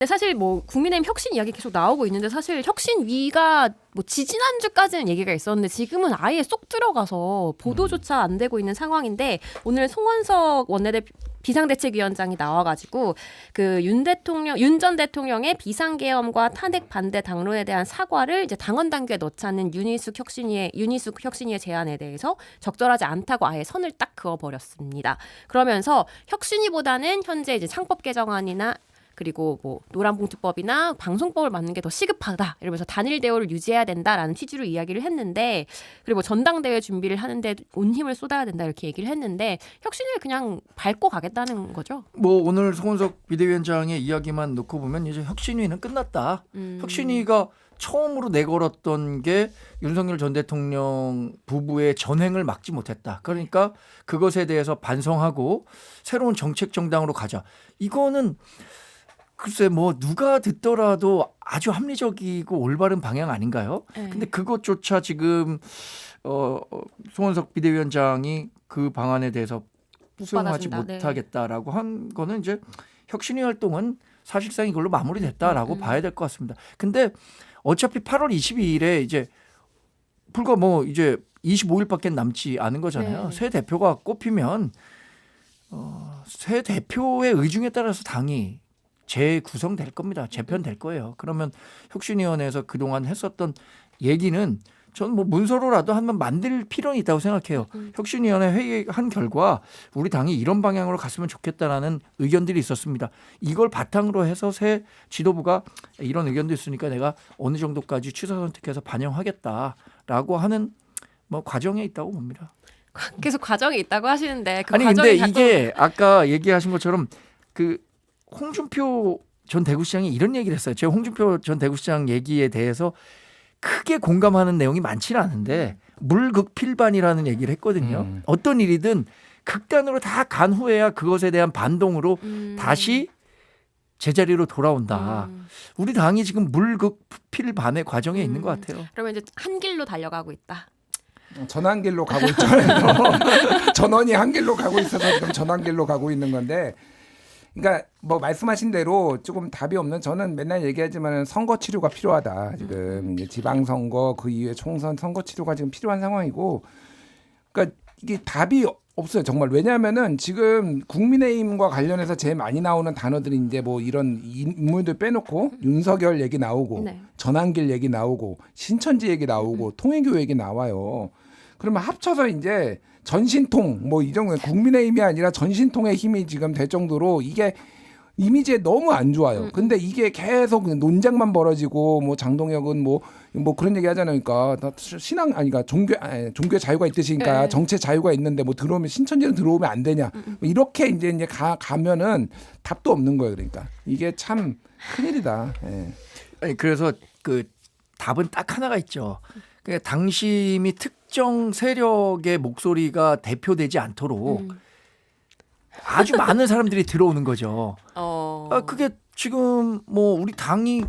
근데 사실 뭐 국민의힘 혁신 이야기 계속 나오고 있는데 사실 혁신위가 뭐 지지난주까지는 얘기가 있었는데 지금은 아예 쏙 들어가서 보도조차 안 되고 있는 상황인데 오늘 송원석 원내대표 비상대책위원장이 나와가지고 그 윤 전 대통령의 비상계엄과 탄핵 반대 당론에 대한 사과를 이제 당원 당규에 넣자는 윤희숙 혁신위의 제안에 대해서 적절하지 않다고 아예 선을 딱 그어버렸습니다. 그러면서 혁신위보다는 현재 이제 창법 개정안이나 그리고 뭐 노란봉투법이나 방송법을 맞는 게 더 시급하다 이러면서 단일 대우를 유지해야 된다라는 취지로 이야기를 했는데 그리고 전당대회 준비를 하는데 온 힘을 쏟아야 된다 이렇게 얘기를 했는데 혁신을 그냥 밟고 가겠다는 거죠. 뭐 오늘 송원석 비대위원장의 이야기만 놓고 보면 이제 혁신위는 끝났다. 혁신위가 처음으로 내걸었던 게 윤석열 전 대통령 부부의 전횡을 막지 못했다. 그러니까 그것에 대해서 반성하고 새로운 정책 정당으로 가자. 이거는 글쎄 뭐 누가 듣더라도 아주 합리적이고 올바른 방향 아닌가요? 근데 그것조차 지금 송원석 비대위원장이 그 방안에 대해서 수용하지 못하겠다라고 한 거는 이제 혁신위 활동은 사실상 이걸로 마무리됐다라고 봐야 될 것 같습니다. 근데 어차피 8월 22일에 이제 불과 뭐 이제 25일밖에 남지 않은 거잖아요. 네. 새 대표가 꼽히면 새 대표의 의중에 따라서 당이 재구성될 겁니다. 재편될 거예요. 그러면 혁신위원회에서 그동안 했었던 얘기는 저는 뭐 문서로라도 한번 만들 필요는 있다고 생각해요. 혁신위원회 회의한 결과 우리 당이 이런 방향으로 갔으면 좋겠다라는 의견들이 있었습니다. 이걸 바탕으로 해서 새 지도부가 이런 의견도 있으니까 내가 어느 정도까지 취사 선택해서 반영하겠다라고 하는 뭐 과정에 있다고 봅니다. 계속 과정이 있다고 하시는데 그 아니 과정이 근데 이게 아까 얘기하신 것처럼 그 홍준표 전 대구시장이 이런 얘기를 했어요. 제가 홍준표 전 대구시장 얘기에 대해서 크게 공감하는 내용이 많지는 않은데 물극필반이라는 얘기를 했거든요. 어떤 일이든 극단으로 다 간 후에야 그것에 대한 반동으로 다시 제자리로 돌아온다. 우리 당이 지금 물극필반의 과정에 있는 것 같아요. 그러면 이제 한 길로 달려가고 있다. 전환길로 가고 있잖아요. 전원이 한 길로 가고 있어서 지금 전환길로 가고 있는 건데 그러니까 뭐 말씀하신 대로 조금 답이 없는 저는 맨날 얘기하지만 선거 치료가 필요하다. 지금 이제 지방선거 그 이후에 총선 선거 치료가 지금 필요한 상황이고 그러니까 이게 답이 없어요. 정말 왜냐하면은 지금 국민의힘과 관련해서 제일 많이 나오는 단어들이 이제 뭐 이런 인물들 빼놓고 윤석열 얘기 나오고 네. 전환길 얘기 나오고 신천지 얘기 나오고 통일교 얘기 나와요. 그러면 합쳐서 이제 전신통 뭐 이 정도 국민의힘이 아니라 전신통의 힘이 지금 될 정도로 이게 이미지에 너무 안 좋아요. 근데 이게 계속 논쟁만 벌어지고 뭐 장동혁은 뭐 그런 얘기 하잖아요. 그러니까 신앙 아니까 종교 자유가 있듯이니까 정치 자유가 있는데 뭐 들어오면 신천지는 들어오면 안 되냐. 뭐 이렇게 이제 가면은 답도 없는 거예요. 그러니까 이게 참 큰일이다. 예. 아니, 그래서 그 답은 딱 하나가 있죠. 그러니까 당심이 특정 세력의 목소리가 대표되지 않도록 아주 많은 사람들이 들어오는 거죠. 그게 지금 뭐 우리 당이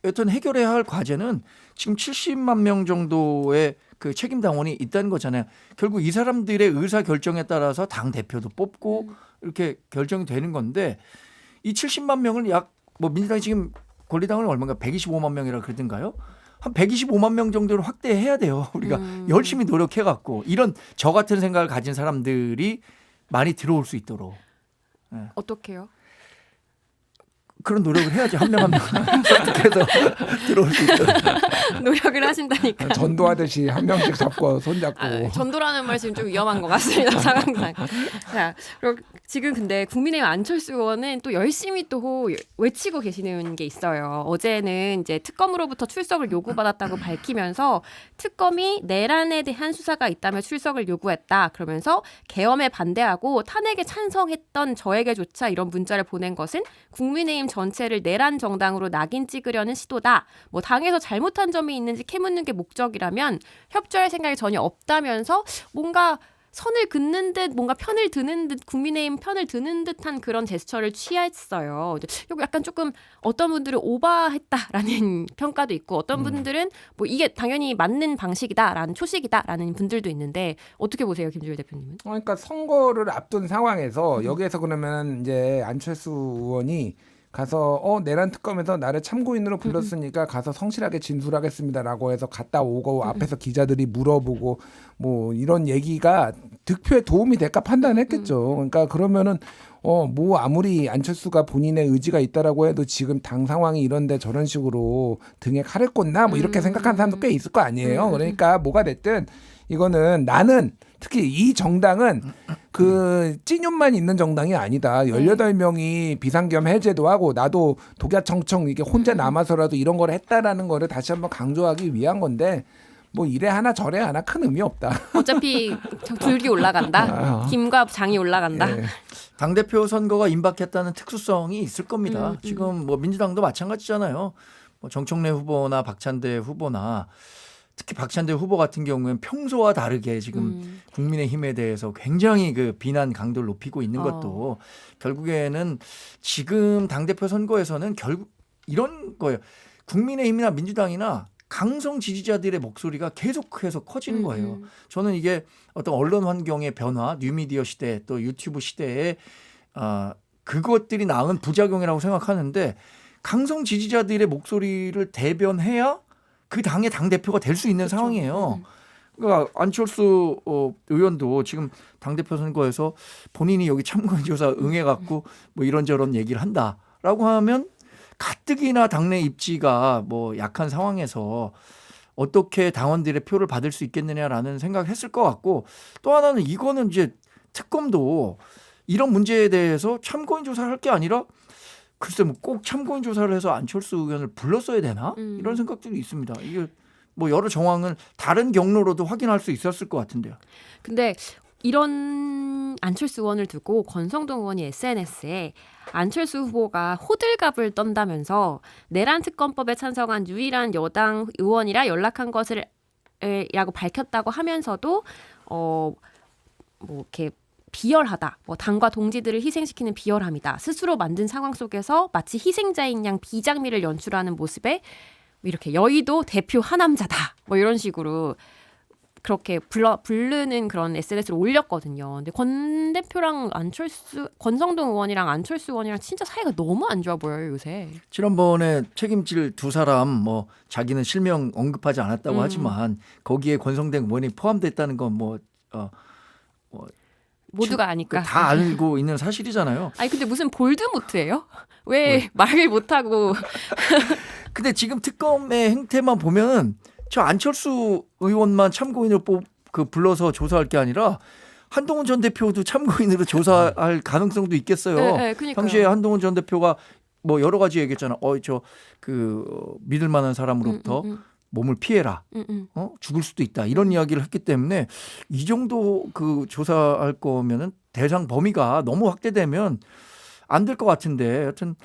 어떤 해결해야 할 과제는 지금 70만 명 정도의 그 책임 당원이 있다는 거잖아요. 결국 이 사람들의 의사 결정에 따라서 당 대표도 뽑고 이렇게 결정이 되는 건데 이 70만 명을 약 뭐 민주당이 지금 권리당원이 얼마인가 125만 명이라 그러던가요? 한 125만 명 정도로 확대해야 돼요. 우리가 열심히 노력해갖고 이런 저 같은 생각을 가진 사람들이 많이 들어올 수 있도록. 어떻게요? 그런 노력을 해야지 한 명 한 명 설득해서 들어올 수 있도록. 노력을 하신다니까. 전도하듯이 한 명씩 잡고 손잡고. 전도라는 말 지금 좀 위험한 것 같습니다. 상황상. 자, 그리고 지금 근데 국민의힘 안철수 의원은 또 열심히 또 외치고 계시는 게 있어요. 어제는 이제 특검으로부터 출석을 요구받았다고 밝히면서 특검이 내란에 대한 수사가 있다며 출석을 요구했다. 그러면서 계엄에 반대하고 탄핵에 찬성했던 저에게조차 이런 문자를 보낸 것은 국민의힘 전체를 내란 정당으로 낙인 찍으려는 시도다. 뭐 당에서 잘못한 점이 있는지 캐묻는 게 목적이라면 협조할 생각이 전혀 없다면서 뭔가 선을 긋는 듯 뭔가 편을 드는 듯 국민의힘 편을 드는 듯한 그런 제스처를 취했어요. 이거 약간 조금 어떤 분들은 오바했다라는 평가도 있고 어떤 분들은 뭐 이게 당연히 맞는 방식이다라는 초식이다라는 분들도 있는데 어떻게 보세요, 김주일 대표님은? 그러니까 선거를 앞둔 상황에서 여기에서 그러면 이제 안철수 의원이 가서 내란 특검에서 나를 참고인으로 불렀으니까 가서 성실하게 진술하겠습니다라고 해서 갔다 오고 앞에서 기자들이 물어보고 뭐 이런 얘기가 득표에 도움이 될까 판단했겠죠. 그러니까 그러면은 뭐 아무리 안철수가 본인의 의지가 있다라고 해도 지금 당 상황이 이런데 저런 식으로 등에 칼을 꽂나 뭐 이렇게 생각하는 사람도 꽤 있을 거 아니에요. 그러니까 뭐가 됐든 이거는 나는 특히 이 정당은 그 찐윤만 있는 정당이 아니다. 18명이 비상겸 해제도 하고 나도 독야청청 이게 혼자 남아서라도 이런 걸 했다라는 거를 다시 한번 강조하기 위한 건데 뭐 이래 하나 저래 하나 큰 의미 없다. 어차피 둘기 올라간다. 김과 장이 올라간다. 예. 당대표 선거가 임박했다는 특수성이 있을 겁니다. 지금 뭐 민주당도 마찬가지잖아요. 뭐 정청래 후보나 박찬대 후보나 특히 박찬대 후보 같은 경우에는 평소와 다르게 지금 국민의힘에 대해서 굉장히 그 비난 강도를 높이고 있는 것도 결국에는 지금 당대표 선거에서는 결국 이런 거예요. 국민의힘이나 민주당이나 강성 지지자들의 목소리가 계속해서 커지는 거예요. 저는 이게 어떤 언론 환경의 변화, 뉴미디어 시대 또 유튜브 시대에 그것들이 낳은 부작용이라고 생각하는데 강성 지지자들의 목소리를 대변해야 그 당의 당대표가 될 수 있는 상황이에요. 그러니까 안철수 의원도 지금 당대표 선거에서 본인이 여기 참고인조사 응해갖고 뭐 이런저런 얘기를 한다라고 하면 가뜩이나 당내 입지가 뭐 약한 상황에서 어떻게 당원들의 표를 받을 수 있겠느냐라는 생각을 했을 것 같고 또 하나는 이거는 이제 특검도 이런 문제에 대해서 참고인 조사를 할 게 아니라 글쎄 뭐 꼭 참고인 조사를 해서 안철수 의원을 불렀어야 되나 이런 생각들이 있습니다. 이게 뭐 여러 정황을 다른 경로로도 확인할 수 있었을 것 같은데요. 근데 이런 안철수 의원을 두고 권성동 의원이 SNS에 안철수 후보가 호들갑을 떤다면서 내란 특검법에 찬성한 유일한 여당 의원이라 연락한 것을 라고 밝혔다고 하면서도 뭐 이렇게 비열하다. 뭐 당과 동지들을 희생시키는 비열함이다. 스스로 만든 상황 속에서 마치 희생자인 양 비장미를 연출하는 모습에 이렇게 여의도 대표 하남자다. 뭐 이런 식으로 그렇게 부르는 그런 SNS를 올렸거든요. 근데 권 대표랑 권성동 의원이랑 안철수 의원이랑 진짜 사이가 너무 안 좋아 보여요, 요새. 지난번에 책임질 두 사람 뭐 자기는 실명 언급하지 않았다고 하지만 거기에 권성동 의원이 포함됐다는 건 모두가 아니까. 다 알고 있는 사실이잖아요. 아니 근데 무슨 볼드모트예요? 왜 말을 못하고. 근데 지금 특검의 행태만 보면은 저 안철수 의원만 참고인으로 불러서 조사할 게 아니라 한동훈 전 대표도 참고인으로 조사할 가능성도 있겠어요. 네, 그러니까요. 당시에 한동훈 전 대표가 뭐 여러 가지 얘기했잖아. 믿을 만한 사람으로부터 몸을 피해라. 죽을 수도 있다. 이런 이야기를 했기 때문에 이 정도 그 조사할 거면은 대상 범위가 너무 확대되면 안 될 것 같은데 하여튼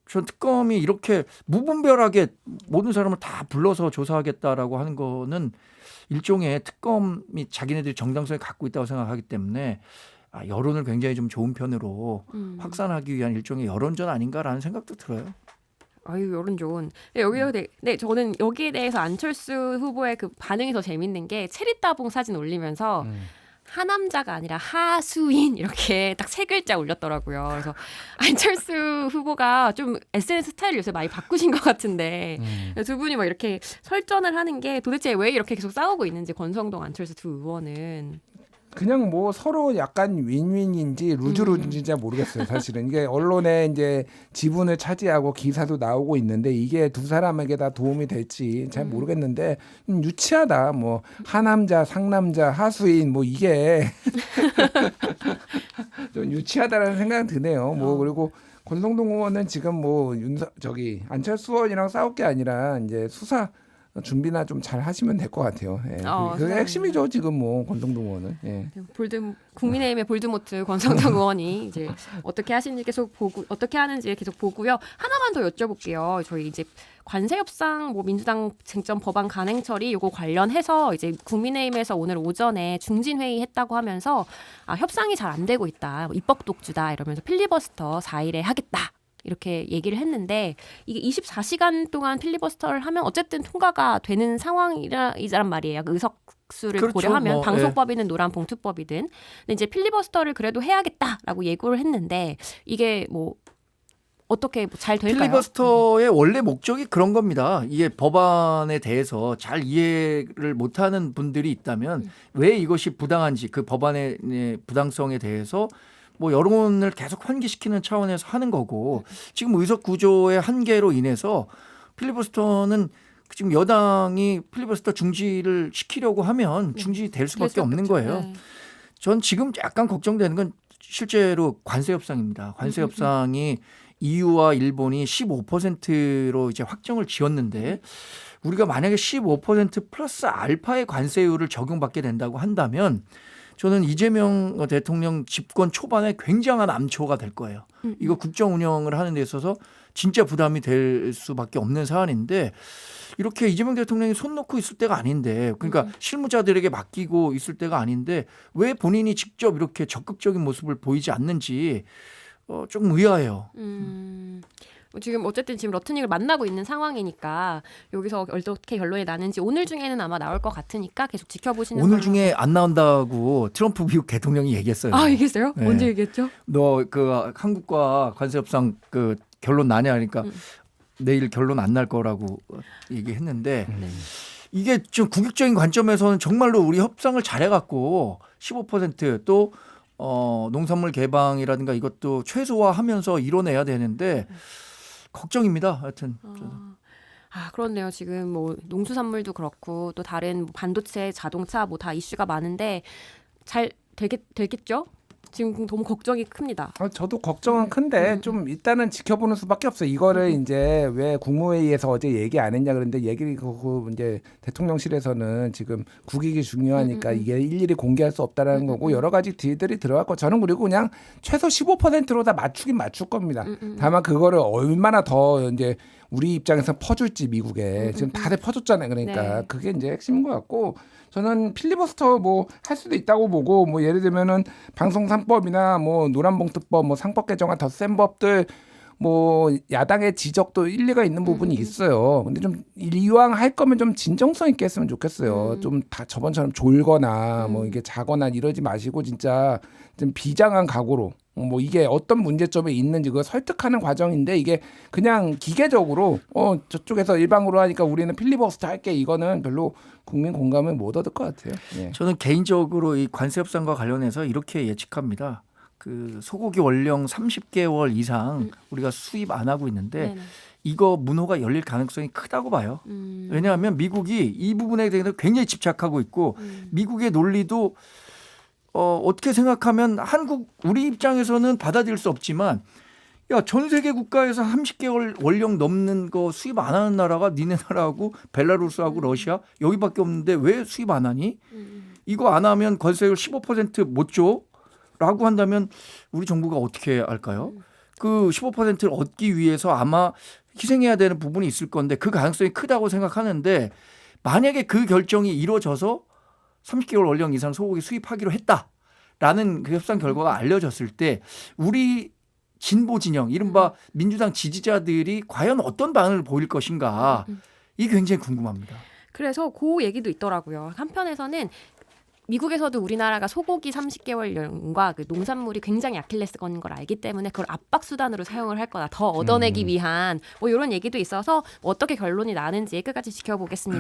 전 특검이 이렇게 무분별하게 모든 사람을 다 불러서 조사하겠다라고 하는 거는 일종의 특검이 자기네들이 정당성을 갖고 있다고 생각하기 때문에 여론을 굉장히 좀 좋은 편으로 확산하기 위한 일종의 여론전 아닌가라는 생각도 들어요. 아유 여론 좋은. 네 저는 여기에 대해서 안철수 후보의 그 반응이 더 재밌는 게 체리 따봉 사진 올리면서 하남자가 아니라 하수인 이렇게 딱 3글자 올렸더라고요. 그래서 안철수 후보가 좀 SNS 스타일을 요새 많이 바꾸신 것 같은데 두 분이 막 이렇게 설전을 하는 게 도대체 왜 이렇게 계속 싸우고 있는지 권성동 안철수 두 의원은. 그냥 뭐 서로 약간 윈윈인지 루즈루즈인지 잘 모르겠어요. 사실은 이게 언론에 이제 지분을 차지하고 기사도 나오고 있는데 이게 두 사람에게 다 도움이 될지 잘 모르겠는데 유치하다. 뭐 하남자, 상남자, 하수인 뭐 이게 좀 유치하다라는 생각이 드네요. 뭐 그리고 권성동 의원은 지금 뭐 안철수 의원이랑 싸울 게 아니라 이제 수사 준비나 좀 잘 하시면 될 것 같아요. 예. 그게 핵심이죠 지금 뭐 권성동 의원은. 예. 국민의힘의 볼드모트 권성동 의원이 이제 어떻게 하시는지 계속 보고 어떻게 하는지 계속 보고요. 하나만 더 여쭤볼게요. 저희 이제 관세협상 뭐 민주당 쟁점 법안 간행 처리 요거 관련해서 이제 국민의힘에서 오늘 오전에 중진 회의 했다고 하면서 협상이 잘 안 되고 있다. 입법 독주다 이러면서 필리버스터 4일에 하겠다. 이렇게 얘기를 했는데 이게 24시간 동안 필리버스터를 하면 어쨌든 통과가 되는 상황이란 말이에요. 의석수를 그렇죠. 고려하면 방송법이든 노란 봉투법이든. 근데 이제 필리버스터를 그래도 해야겠다라고 예고를 했는데 이게 뭐 어떻게 잘 될까요? 필리버스터의 원래 목적이 그런 겁니다. 이게 법안에 대해서 잘 이해를 못하는 분들이 있다면 왜 이것이 부당한지 그 법안의 부당성에 대해서 뭐 여론을 계속 환기시키는 차원에서 하는 거고 지금 의석 구조의 한계로 인해서 필리버스터는 지금 여당이 필리버스터 중지를 시키려고 하면 중지될 수밖에 없는 거예요. 네. 전 지금 약간 걱정되는 건 실제로 관세 협상입니다. 관세 협상이 EU와 일본이 15%로 이제 확정을 지었는데 우리가 만약에 15% 플러스 알파의 관세율을 적용받게 된다고 한다면 저는 이재명 대통령 집권 초반에 굉장한 암초가 될 거예요. 이거 국정 운영을 하는 데 있어서 진짜 부담이 될 수밖에 없는 사안인데 이렇게 이재명 대통령이 손 놓고 있을 때가 아닌데 그러니까 실무자들에게 맡기고 있을 때가 아닌데 왜 본인이 직접 이렇게 적극적인 모습을 보이지 않는지 조금 의아해요. 지금 어쨌든 지금 러트닉을 만나고 있는 상황이니까 여기서 어떻게 결론이 나는지 오늘 중에는 아마 나올 것 같으니까 계속 지켜보시는 오늘 걸로. 중에 안 나온다고 트럼프 미국 대통령이 얘기했어요. 아 얘기했어요? 네. 언제 얘기했죠? 너 그 한국과 관세 협상 그 결론 나냐 하니까 내일 결론 안 날 거라고 얘기했는데 이게 좀 국익적인 관점에서는 정말로 우리 협상을 잘해갖고 15%또 농산물 개방이라든가 이것도 최소화하면서 이뤄내야 되는데 걱정입니다. 하여튼 그렇네요. 지금 뭐 농수산물도 그렇고 또 다른 뭐 반도체, 자동차 뭐 다 이슈가 많은데 잘 되겠죠? 지금 너무 걱정이 큽니다. 저도 걱정은 큰데 좀 일단은 지켜보는 수밖에 없어요. 이거를 이제 왜 국무회의에서 어제 얘기 안 했냐 그런데 얘기를 그 이제 대통령실에서는 지금 국익이 중요하니까 이게 일일이 공개할 수 없다라는 거고 여러 가지 딜들이 들어갔고 저는 그리고 그냥 최소 15%로 다 맞추긴 맞출 겁니다. 다만 그거를 얼마나 더 이제 우리 입장에서 퍼줄지 미국에 지금 다들 퍼줬잖아요. 그러니까 네. 그게 이제 핵심인 것 같고 저는 필리버스터 뭐 할 수도 있다고 보고 뭐 예를 들면은 방송 3법이나 뭐 노란봉투법 뭐 상법 개정안 더 센 법들 뭐 야당의 지적도 일리가 있는 부분이 있어요. 근데 좀 이왕 할 거면 좀 진정성 있게 했으면 좋겠어요. 좀 다 저번처럼 졸거나 뭐 이게 자거나 이러지 마시고 진짜 좀 비장한 각오로 뭐 이게 어떤 문제점이 있는지 그걸 설득하는 과정인데 이게 그냥 기계적으로 저쪽에서 일방으로 하니까 우리는 필리버스터 할게 이거는 별로 국민 공감을 못 얻을 것 같아요. 예. 저는 개인적으로 이 관세 협상과 관련해서 이렇게 예측합니다. 그 소고기 원령 30개월 이상 우리가 수입 안 하고 있는데 네네. 이거 문호가 열릴 가능성이 크다고 봐요. 왜냐하면 미국이 이 부분에 대해서 굉장히 집착하고 있고 미국의 논리도 어떻게 생각하면 우리 입장에서는 받아들일 수 없지만 야, 전 세계 국가에서 30개월 원령 넘는 거 수입 안 하는 나라가 니네 나라하고 벨라루스하고 러시아 여기밖에 없는데 왜 수입 안 하니? 이거 안 하면 관세율 15%못 줘? 라고 한다면 우리 정부가 어떻게 할까요? 그 15%를 얻기 위해서 아마 희생해야 되는 부분이 있을 건데 그 가능성이 크다고 생각하는데 만약에 그 결정이 이루어져서 30개월 원령 이상 소고기 수입하기로 했다라는 그 협상 결과가 알려졌을 때 우리 진보 진영 이른바 민주당 지지자들이 과연 어떤 반응을 보일 것인가 이게 굉장히 궁금합니다. 그래서 그 얘기도 있더라고요. 한편에서는 미국에서도 우리나라가 소고기 30개월령과 그 농산물이 굉장히 아킬레스건인 걸 알기 때문에 그걸 압박 수단으로 사용을 할 거다. 더 얻어내기 위한 뭐 이런 얘기도 있어서 어떻게 결론이 나는지 끝까지 지켜보겠습니다.